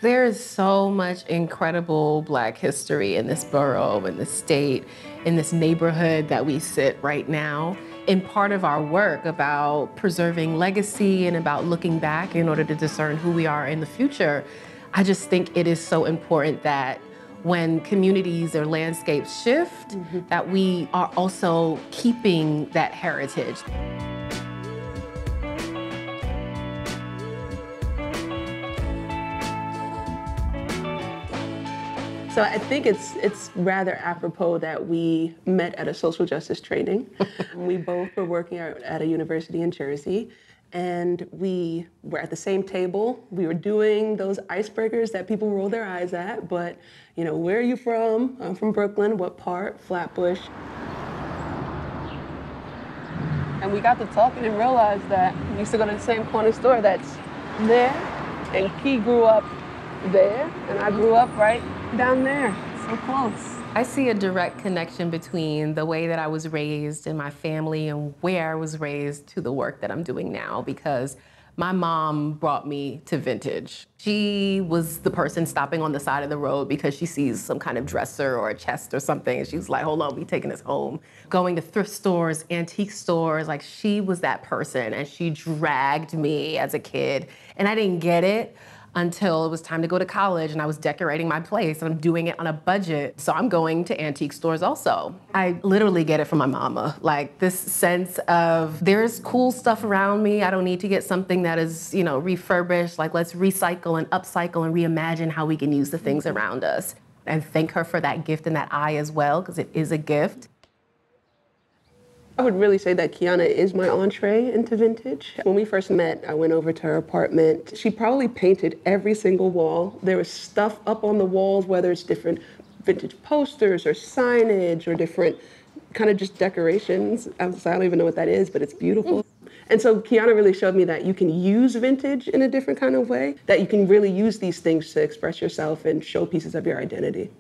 There is so much incredible Black history in this borough, in this state, in this neighborhood that we sit right now. In part of our work about preserving legacy and about looking back in order to discern who we are in the future, I just think it is so important that when communities or landscapes shift, that we are also keeping that heritage. So I think it's rather apropos that we met at a social justice training. We both were working at a university in Jersey, and we were at the same table. We were doing those icebreakers that people roll their eyes at, but you know, where are you from? I'm from Brooklyn. What part? Flatbush. And we got to talking and realized that we used to go to the same corner store that's there, and Key grew up there, and I grew up right down there, so close. I see a direct connection between the way that I was raised in my family and where I was raised to the work that I'm doing now, because my mom brought me to Vintage. She was the person stopping on the side of the road because she sees some kind of dresser or a chest or something, and she's like, hold on, we taking this home. Going to thrift stores, antique stores, like she was that person, and she dragged me as a kid, and I didn't get it until it was time to go to college and I was decorating my place and I'm doing it on a budget. So I'm going to antique stores also. I literally get it from my mama. Like this sense of there's cool stuff around me. I don't need to get something that is, you know, refurbished. Like let's recycle and upcycle and reimagine how we can use the things around us. And thank her for that gift and that eye as well, because it is a gift. I would really say that Kiyanna is my entree into vintage. When we first met, I went over to her apartment. She probably painted every single wall. There was stuff up on the walls, whether it's different vintage posters or signage or different kind of just decorations. I don't even know what that is, but it's beautiful. And so Kiyanna really showed me that you can use vintage in a different kind of way, that you can really use these things to express yourself and show pieces of your identity.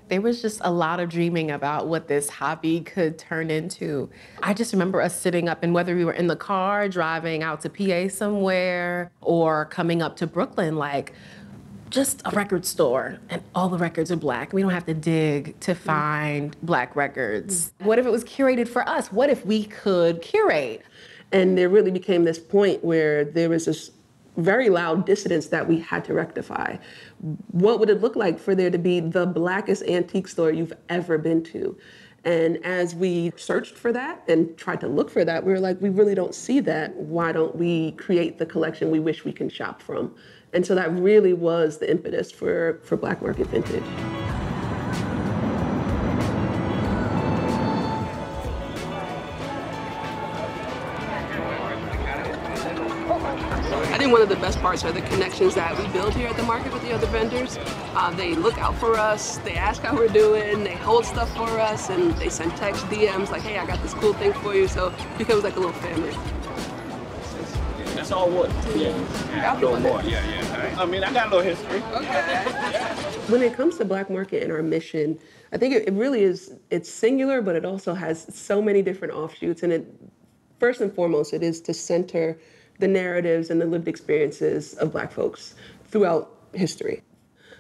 There was just a lot of dreaming about what this hobby could turn into. I just remember us sitting up, and whether we were in the car, driving out to PA somewhere, or coming up to Brooklyn, like just a record store, and all the records are Black. We don't have to dig to find Black records. What if it was curated for us? What if we could curate? And there really became this point where there was this very loud dissidence that we had to rectify. What would it look like for there to be the Blackest antique store you've ever been to? And as we searched for that and tried to look for that, we were like, we really don't see that. Why don't we create the collection we wish we can shop from? And so that really was the impetus for Black Market Vintage. I think one of the best parts are the connections that we build here at the market with the other vendors. They look out for us, they ask how we're doing, they hold stuff for us, and they send text, DMs like, hey, I got this cool thing for you. So it becomes like a little family. That's all wood. Yeah. A little more. Yeah. I mean, I got a little history. Okay. When it comes to Black Market and our mission, I think it really is, it's singular, but it also has so many different offshoots. And first and foremost, it is to center the narratives and the lived experiences of Black folks throughout history.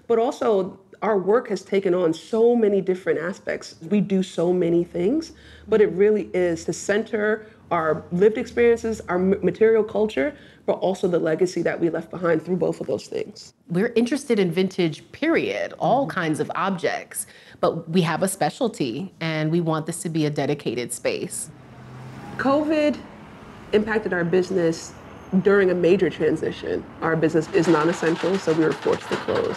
But also, our work has taken on so many different aspects. We do so many things, but it really is to center our lived experiences, our material culture, but also the legacy that we left behind through both of those things. We're interested in vintage, period, all kinds of objects, but we have a specialty and we want this to be a dedicated space. COVID impacted our business during a major transition. Our business is non-essential, so we were forced to close.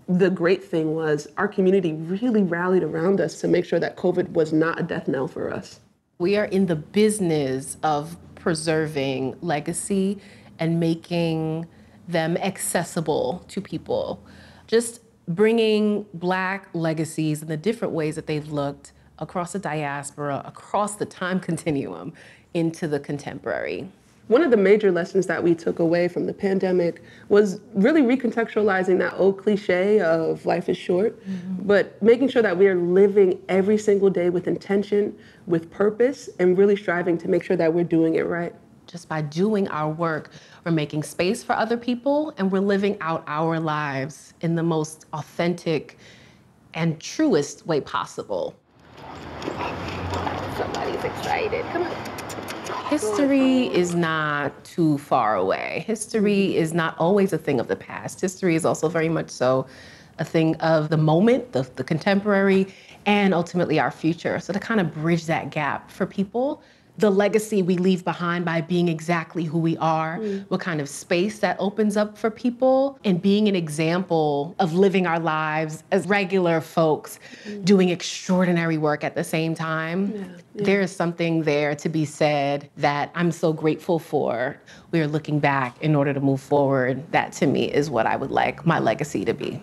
The great thing was our community really rallied around us to make sure that COVID was not a death knell for us. We are in the business of preserving legacy and making them accessible to people. Just bringing Black legacies and the different ways that they've looked across the diaspora, across the time continuum, into the contemporary. One of the major lessons that we took away from the pandemic was really recontextualizing that old cliche of life is short, but making sure that we are living every single day with intention, with purpose, and really striving to make sure that we're doing it right. Just by doing our work, we're making space for other people and we're living out our lives in the most authentic and truest way possible. Somebody's excited. Come on. History is not too far away. History is not always a thing of the past. History is also very much so a thing of the moment, the contemporary, and ultimately our future. So to kind of bridge that gap for people, the legacy we leave behind by being exactly who we are, what kind of space that opens up for people, and being an example of living our lives as regular folks doing extraordinary work at the same time. There is something there to be said that I'm so grateful for. We are looking back in order to move forward. That to me is what I would like my legacy to be.